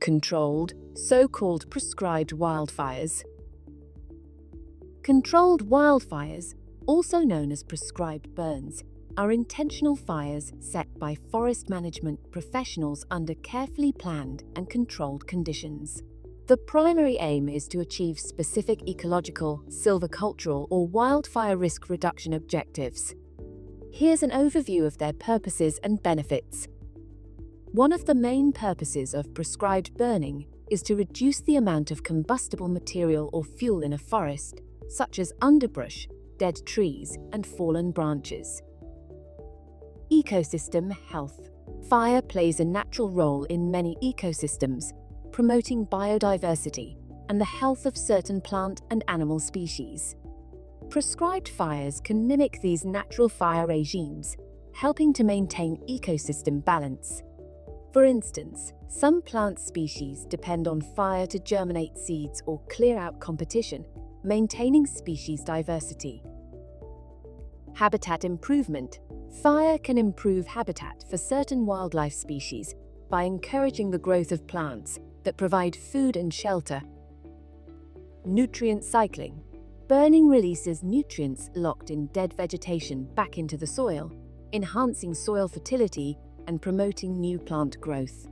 controlled, so-called prescribed wildfires. Controlled wildfires, also known as prescribed burns, are intentional fires set by forest management professionals under carefully planned and controlled conditions. The primary aim is to achieve specific ecological, silvicultural, or wildfire risk reduction objectives. Here's an overview of their purposes and benefits. One of the main purposes of prescribed burning is to reduce the amount of combustible material or fuel in a forest, such as underbrush, dead trees, and fallen branches. Ecosystem health. Fire plays a natural role in many ecosystems, promoting biodiversity and the health of certain plant and animal species. Prescribed fires can mimic these natural fire regimes, helping to maintain ecosystem balance. For instance, some plant species depend on fire to germinate seeds or clear out competition, maintaining species diversity. Habitat improvement. Fire can improve habitat for certain wildlife species by encouraging the growth of plants that provide food and shelter. Nutrient cycling. Burning releases nutrients locked in dead vegetation back into the soil, enhancing soil fertility and promoting new plant growth.